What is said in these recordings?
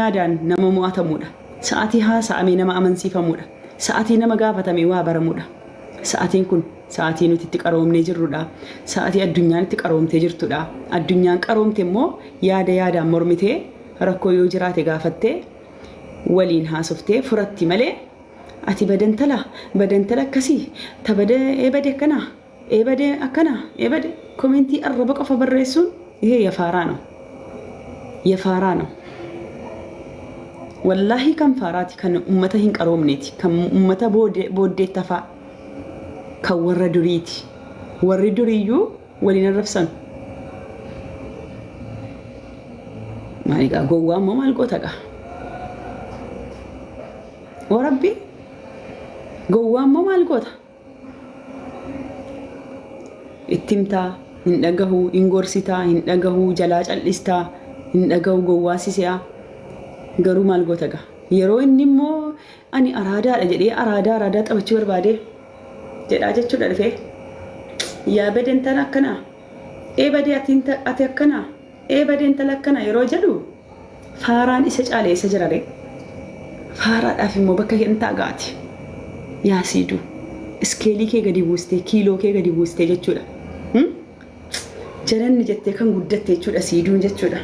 yaadaan nama mo'atamuudha. Sa'aatii haasa'amee nama amansiifamuudha. Sa'aatii nama gaafatamee waa baramuudha. Sa'aatiin kun sa'aatii nuti itti qaroomnee jirrudha. Sa'aatii addunyaan itti qaroomtee jirtudha. Addunyaan qaroomte immoo yaadaan mormitee rakkoo yoo jiraate gaafattee waliin haasoftee furatti malee ati badantala akkasii tabada eebade akkanaa eebade akkanaa eebade komentii arraba qofa barreessuun ይሄ የፋራ ነው ወላሂ ከም ፋራቲ kan ummata hin qaroomneeti kan ummata booddeettafa kan warra duriiti warri duriyyuu waliin arrabsan maaliqa gowwaa moo maal gootaqa warabbi gowwaa moo maal goota ittimtaa hin dhagahu hin gorsitaa hin dhagahu jalaa callistaa hin dhagahu gowwaasisiyaa garuu maal gootaqa yeroo inni immoo ani araadaadha jedhee araadaa taphachuu barbaade jedhaa jechuudha dhufee yaa badentala akkanaa badee ati akkanaa badentala akkanaa yeroo jedhu faaraan isa caalee isa jirare faaraadhaaf immoo bakka hin taagaati yaa siidu iskeelii kee gadi buustee kiiloo kee gadi buustee jechuudha jaranni jettee kan guddatte jechuudha siiduun jechuudha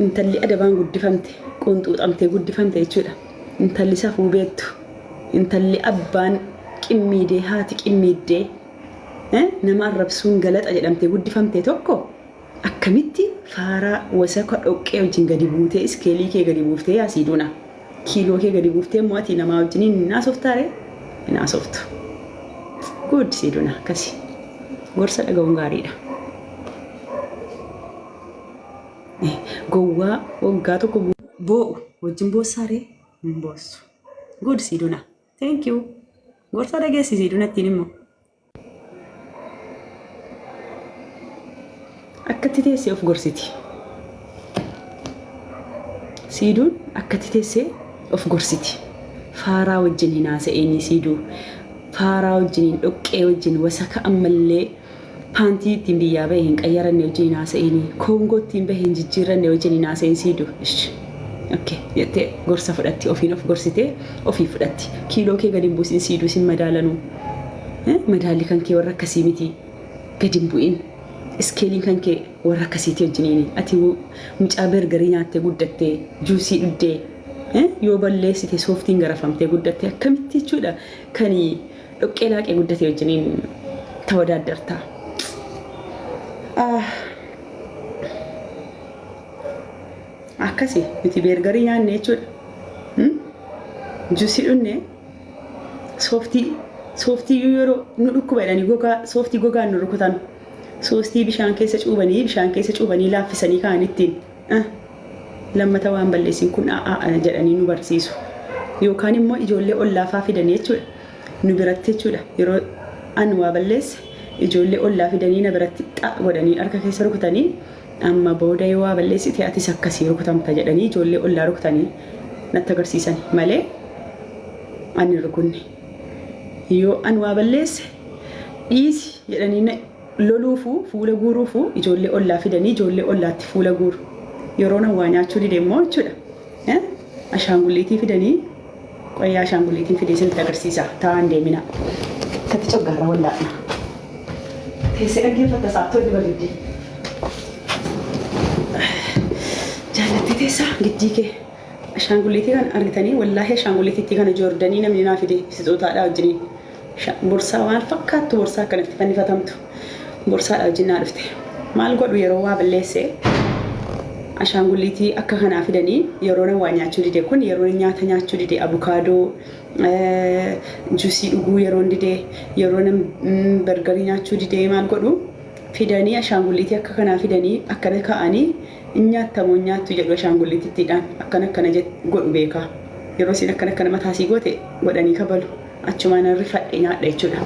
intalli adabaan guddifamte qunxuuxamtee guddifamte jechuudha intalli safuu beektu intalli abbaan qimmiidee haati qimmiiddee nama arrabsuun galaxa jedhamtee guddifamte tokko akkamitti faaraa wasaka dhoqqee wajjin gadi buutee iskeelii kee gadi buuftee yaa siiduuna kiiloo kee gadi buuftee mo'atii namaa wajjiniin naasoftaare naasoftu good siiduuna akkasi gorsa dhaga'uun gaariidha. Gowwaa waggaa tokko boo'u wajjin boossaaree hin boossu. Good siiduuna. Thank you. Gorsa dhageessi siiduuna ittiin immoo. Akkatti teessee of gorsiti. Siiduun akkatti teessee of gorsiti. Faaraa wajjin hin haasa'eenii siiduu. Faaraa wajjin hin dhoqqee wajjin wasaka ammallee paantii ittiin biyyaa bahee hin qayyaranne wajjin haasa'eenii koongoo ittiin bahee hin jijjiiranne wajjin haasa'een siidu okay jettee gorsa fudhatti ofiin of gorsitee ofii fudhatti kiiloo kee gadi hin buusin siiduu sin madaalanuu madaalli kan kee warra akkasii miti gadi hin bu'in iskeeliin kan kee warra akkasiiti wajjiniini ati mucaa bergarii nyaattee guddattee juusii dhuddee yoo balleessite sooftiin garafamtee guddattee akkamitti jechuudha kan dhoqqee laaqee guddatee wajjiniin tawadaadartaa. Akkasi miti bergarii nyaanne jechuudha. Juusii dhunne sooftii yeroo nu dhukkuba jedhanii sooftii gogaan nu rukutan sooftii bishaan keessa cuubanii laaffisanii kaan ittiin lammata waan balleessin kun jedhanii nu barsiisu. Yookaan immoo ijoollee ollaafaa fidanii jechuudha. Nu biratti jechuudha yeroo ani waa balleesse ijoollee ollaa fidanii na biratti godhanii harka keessa rukutanii amma booda yoo waa balleessite atis akkasii rukutamta jedhanii ijoollee ollaa rukutanii natti agarsiisan malee ani rukunne yoo ani waa balleesse dhiisi jedhanii loluufuu fuula guuruufuu ijoollee ollaa fidanii ijoollee ollaatti fuula guuru yeroo na waa nyaachuu dide immoo jechuudha ashaangulliitii fidanii qoyyaa ashaangulliitiin fidee isinitti agarsiisa taa'an deemina tatti coggaarra wallaadha. Teessee dhaggeeffatta sa'aattoo dhiba giddii. Jaallatti teessaa giddii kee. Ashaangulliitii kan argitanii wallaahi ashaangulliitiitti kana joordanii namni naa fide sixootaadhaa wajjiniin. Borsaa waan fakkaattu borsaa akkanatti fannifatamtu. Borsaadhaa wajjin naa dhufte. Maal godhu yeroo waa balleessee ashaangulliitii akka kanaa fidanii yeroo na waa nyaachuu dide kun yeroo nyaata nyaachuu dide abukaadoo juusii dhuguu yeroo dide yeroo bergarii nyaachuu dide maal godhu fidanii ashaangulliitii akka kanaa fidanii akkana ka'anii nyaattamoo nyaattu jedhu ashaangulliitittiidhaan akkana godhu beekaa yeroo isin akkana mataasii goote godhanii kabalu achumaan rifadhe nyaadha jechuudha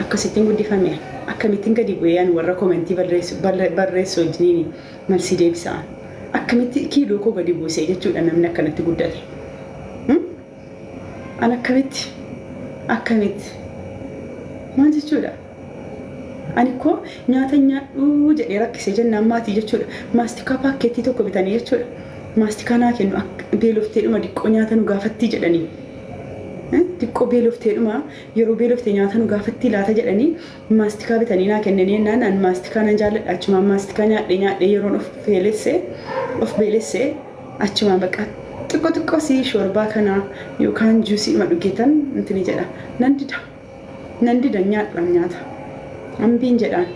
akkasittiin guddifame akkamittiin gadi bu'een warra komentii barreessu wajjiniin malsii deebisaan akkamitti kiiloo koo gadi buusee jechuudha namni akkanatti guddate. An akkamitti maal jechuudha Ani ko nyaata nyaadhu jedhee rakkisee jennaan maatii jechuudha. Maastikaa paakkeettii tokko bitanii jechuudha. Maastikaa naa kennu beelofteedhuma diqqoo nyaata nu gaafattii jedhanii. Diqqoo beelofteedhuma yeroo beeloftee nyaata nu gaafattii laata jedhanii maastikaa bitanii naa kennanii naan maastikaa nan jaalladha achumaan maastikaa nyaadhee yeroon of beelessee achumaan baqa xiqqoo si shorbaa kanaa yookaan juusii ma dhugeetan intini jedha nan dida nyaata ambiin jedhaan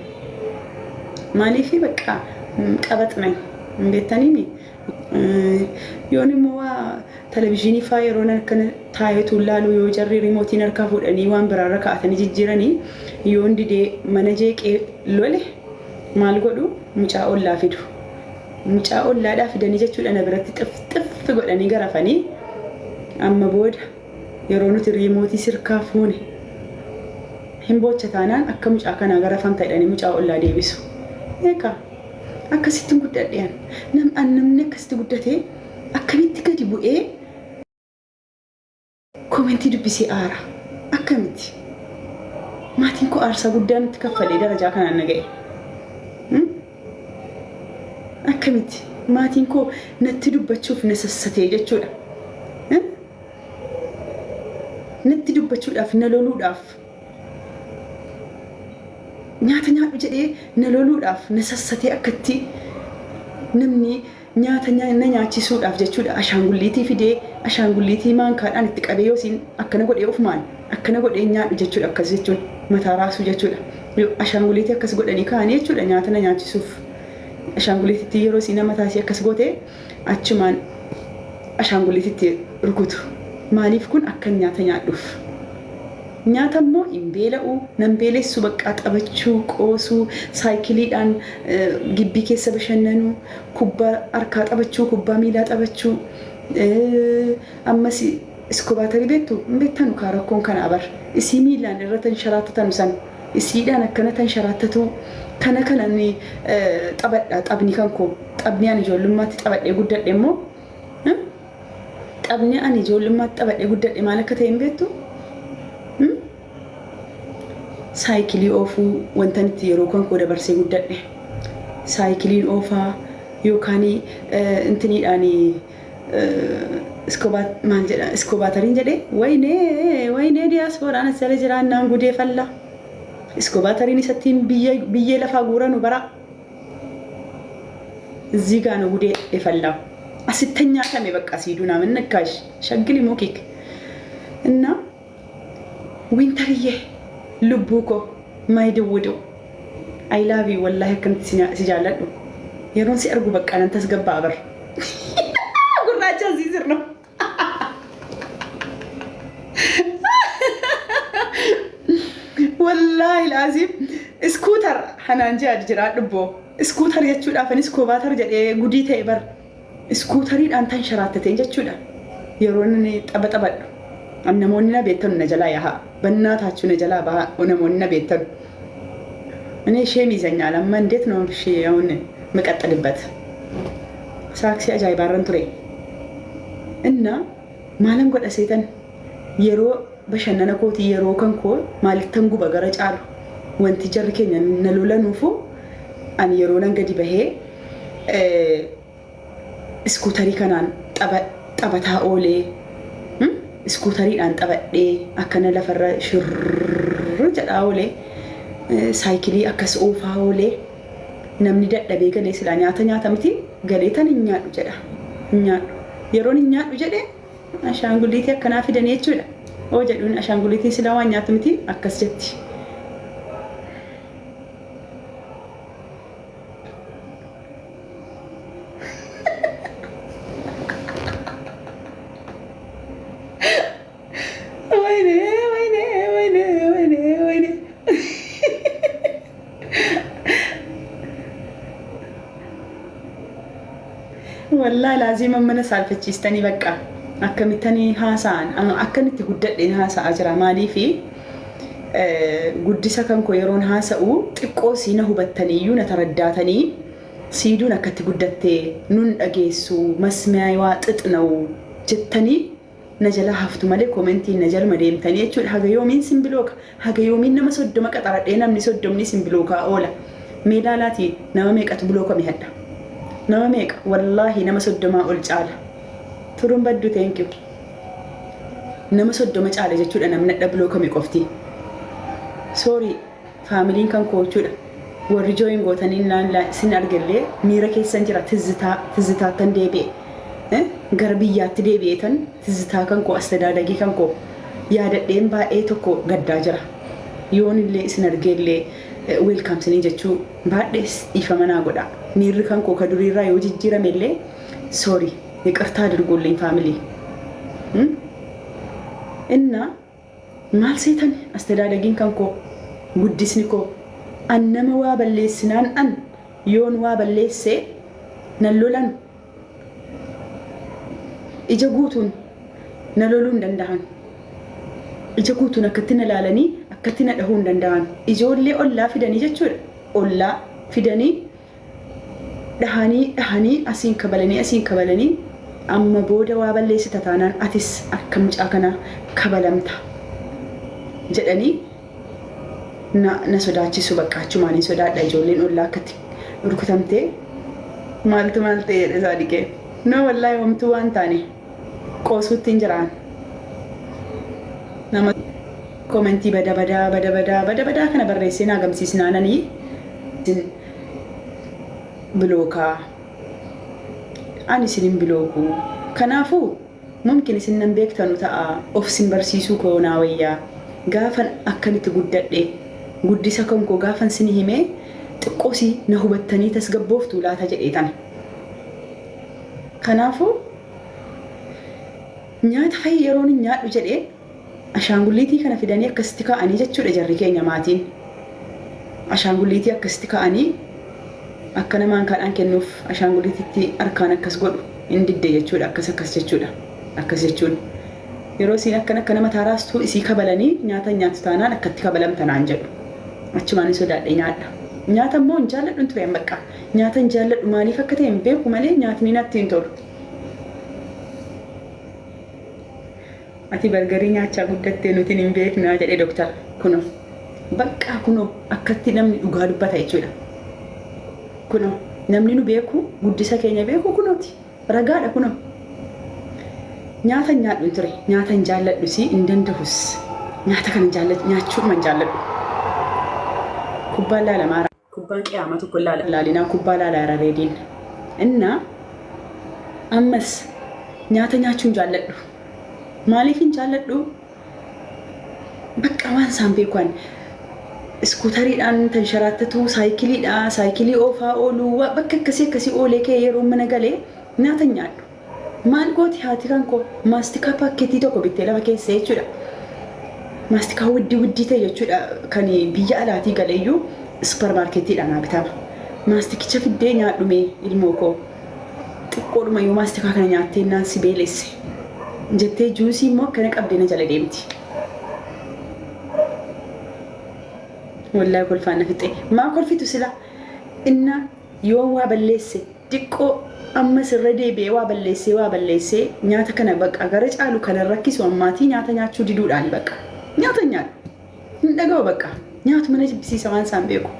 maaliif baqa qabaxnay beektanii yoon immoo televizyiinii faa yeroo akkana taayetu laalu yoo jarri rimootiin harkaa fuudhanii waan biraarra kaa'atanii jijjiiranii yoon didee mana jeeqee lole maal godhu mucaa ollaa fidu. Mucaa ollaadhaa fidanii jechuudha na biratti xifxif godhanii garafanii amma booda yeroo nuti rimootii sirkaa fuune hin boocha taanaan akka mucaa kanaa garafamta jedhanii mucaa ollaa deebisu. Eegaa akkasitti guddadheen namni akkasitti guddatee akkamitti gadi bu'ee koomentii dubbisee aara akkamitti maatiin koo aarsaa guddaa nutti kaffalee darajaa kanaan na ga'e. Akkamitti maatiin koo natti dubbachuuf na sassatee jechuudha. Natti dubbachuudhaaf na loluudhaaf nyaata nyaadhu jedhee na loluudhaaf na sassatee akkatti namni nyaata na nyaachisuudhaaf jechuudha. Ashaangulliitii fidee ashaangulliitii maankaadhaan itti qabee yoosiin akkana godhee ofumaan akkana godhee nyaadhu jechuudha. Akkas jechuun mataa raasuu jechuudha. Ashaangulliitii akkas godhanii kaa'anii jechuudha nyaata na nyaachisuuf. Ashaangulliitti yeroo si nama taasii akkas goote achumaan ashaangulliitti rukutu. Maaliif kun akka nyaata nyaadhuuf. Nyaata immoo hin beela'u nan beelessu bakka taphachuu qoosuu saayikiliidhaan gibbii keessa bashannanuu kubbaa harkaa taphachuu kubbaa miilaa taphachuu ammas iskoobaatarii beektanu rakkoon kana abar isii miilaan irra tan sharaatatan san isiidhaan akkana tan sharaattatu kana ni taphadha taphni kan koo taphni ani ijoollummaatti taphadhee guddadhe immoo taphni ani ijoollummaatti taphadhee guddadhe maal akka ta'e hin beektu saayikilii oofuu wanta itti yeroo kan koo dabarsee guddadhe saayikiliin oofaa yookaan intiniidhaan iskoobaatariin jedhee waynee diyaaspooraan as jala jiraannaan gudee falla. Iskoobaatariin isattiin biyyee lafaa guuranu bara እዚህ ጋር ነው ጉዴ የፈላው አስተኛ ከመ በቃ ሲዱና ምን ነካሽ ሸግሊ ሞኪክ እና ዊንተርዬ ልቡኮ ማይደውዱ አይ ላቭ ዩ ወላሂ ከንት ሲጃለዱ የሮን ሲርጉ በቃ ነን ተስገባ አበር ጉራቻ ሲዝር ነው والله العظيم اسكوتر حنانجي اجرا دبو اسكوتر يچودا فن اسكوباتر جدي غودي تيبر اسكوتري انتن شراتته جچودا يرونني طبطبد انموننا ቤተን ነጀላ ያሃ በእናታችሁ ነጀላ ባ ኦነሞንና ቤተን እኔ ሼም ይዘኛል አማ እንዴት ነው እሺ አሁን መቀጠልበት ሳክሲ አጃይ ባረን ቱሬ እና ማለም ጎደ ሰይጣን የሮ bashannana kooti yeroo kan koo maalittan guba gara caalu wanti jarri keenya na lolanuufu ani yeroo nan gadi bahee iskuutarii kanaan taphataa oolee iskuutariidhaan taphadhee akkana lafarra shirr jedhaa oolee saayikilii akkas oofaa oolee namni dadhabee galee silaa nyaata miti galee tan hin nyaadhu jedha nyaadhu yeroon hin nyaadhu jedhee ashaangulliitii akkanaa fidanii jechuudha. oo jedhuun ashaangulliitiin silaa waan nyaatu miti akkas jetti. wayne wallahi laazima mana salfachiistanii bakka akkamittanii haasaan akkanitti guddadheen haasaa jira maaliifi guddisa kan koo yeroon haasa'u xiqqoo siina hubattaniiyyuu na taraddaatanii siiduun akkatti guddattee nun dhageessu masmiyaa waa xixnawu jettanii najala haftu malee komentiin najalma deemtanii jechuudha. Haga yoomiin simbilooka haga yoomiin nama 30 qaxaradhee namni 30 simbilookaa oola. Mee ilaalaatii nama meeqatu bilooka mihadha. Nama meeqa wallaahi nama 30 ol caala. Turuun baddu thank you. Nama 30 caala jechuudha namni dhadha bilooka miqofti. Sorry faamiliin kan koo jechuudha. Warri jooyin gootanii naan sin argallee miira keessan jira tizzitaa kan deebi'e. Gara biyyaatti deebi'eetan tizzitaa kan koo astadaadagii kan koo yaadadheen baay'ee tokko gaddaa jira. Yoon illee isin argeellee weelkaamsanii jechuu baadhee dhiifama naa godha. Miirri kan koo ka duriirraa yoo jijjiiramellee sorry iqirtaa dirgoolleen faamilii. Inna maal seetan astadaadagiin kan koo guddisni koo an nama waa balleessinaan an yoon waa balleessee nan lolan ija guutuun na loluu hin danda'an. Ija guutuun akkatti na laalanii akkatti na dhahuu hin danda'an. Ijoollee ollaa fidanii jechuudha. Ollaa fidanii dhahanii asiin kabalanii amma booda waa balleessita taanaan atis akka mucaa kanaa kabalamta jedhanii na sodaachisu bakka achumaan hin sodaadha. Ijoolleen ollaa akkatti rukutamtee maaltu maal ta'eedha isaa dhiqee. No wallaahi homtuu waan taane qoosuutti hin jiraan. Nama komentii bada kana barreessee na agamsiisnaananii bilookaa. Ani isinin bilooku. Kanaafuu mumkin isin nan beektanu ta'a of sin barsiisuu koo naa wayyaa. Gaafan akkanitti guddadhe guddisa kan koo gaafan sin himee xiqqoosii na hubattanii tasgabbooftuu laata jedheetan. Kanaafuu nyaata fa'i yeroon nyaadhu jedhee ashaangulliitii kana fidanii akkasitti kaa'anii jechuudha jarri keenya maatiin. Ashaangulliitii akkasitti kaa'anii akka namaan kaadhaan kennuuf ashaangulliitiitti harkaan akkas godhu hin didde jechuudha. Akkas jechuudha. Akkas jechuun yeroo isiin akka nama taaraastuu isii kabalanii nyaata nyaatu taanaan akkatti kabalamtanaan jedhu. Achumaan hin sodaadhe nyaadha. Nyaata immoo hin jaalladhu ture bakka. Nyaata hin jaalladhu maaliif akka ta'e hin beeku malee nyaatni natti hin tolu. Ati bargarii nyaachaa guddattee nuti hin beeknaa jedhee doktara kuno. Bakka kuno akkatti namni dhugaa dubbata jechuudha. Kuno namni nu beeku guddisa keenya beeku kunooti. Ragaadha kuno. Nyaata nyaadhu ture. Nyaata hin jaalladhu si hin danda'us. Nyaata kan jaalladhu nyaachuudhuma hin jaalladhu. Kubbaa laala maara. Kubbaan qiyyaama tokko laalinaa kubbaa laala reediin. Inna ammas nyaata nyaachuu hin jaalladhu. Maaliif hin jaalladhu? Bakka waan isaan beekan iskutariidhaan tansharaatatu saayikilii oofaa ooluu bakka akkasii oolee kee yeroo mana galee nyaata nyaadhu. Maal gooti haati kan koo maastikaa paakkeetii tokko bittee lafa keessa jechuudha. Maastikaa widdii ta'e jechuudha kan biyya alaatii galeeyyuu supermaarketiidhaan bitama. Maastikicha fiddee nyaadhume ilmoo koo xiqqoodhuma yoo maastikaa kana nyaattee naan si beelesse. Jettee juusii immoo akkana qabdee na jala deemti. Wallaahi kolfaan na fixee. Maa kolfitu sila inna yoo waa balleesse xiqqoo ammas irra deebi'ee waa balleessee nyaata kana bakka gara caalu kana rakkisu ammaatii nyaata nyaachuu diduudhaan bakka. Nyaata nyaadhu. Hin dhaga'u bakka. Nyaatu mana jibbisiisa waan isaan beeku.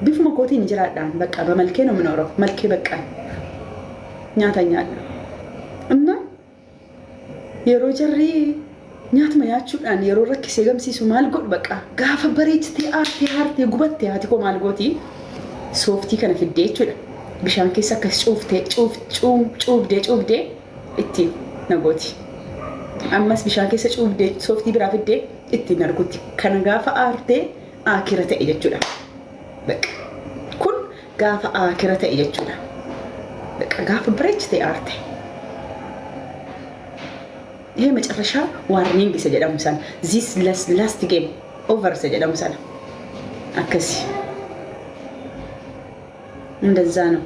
Bifuma kootiin jiraadhaan bakka bamalkee namni orof malkee bakka. Nyaata nyaadhu. Amma yeroo jarri nyaatuma nyaachuudhaan yeroo rakkisee gamsiisu maal godhu bakka gaafa bareechitee aartee gubattee haati koo maal gooti sooftii kana fiddee jechuudha. Bishaan keessa akkas cuubdee ittiin nagooti. Ammas bishaan keessa cuubdee sooftii biraa fiddee ittiin nargutti. Kana gaafa aartee aakira ta'e jechuudha. Bakka kun gaafa aakira ta'e jechuudha. Bakka gaafa bareechitee aarte. ይሄ መጨረሻ ዋርኒንግ ሰጀዳሙ ሳን ዚስ ላስት ጌም ኦቨር ሰጀዳሙ ሳን አከሲ እንደዛ ነው።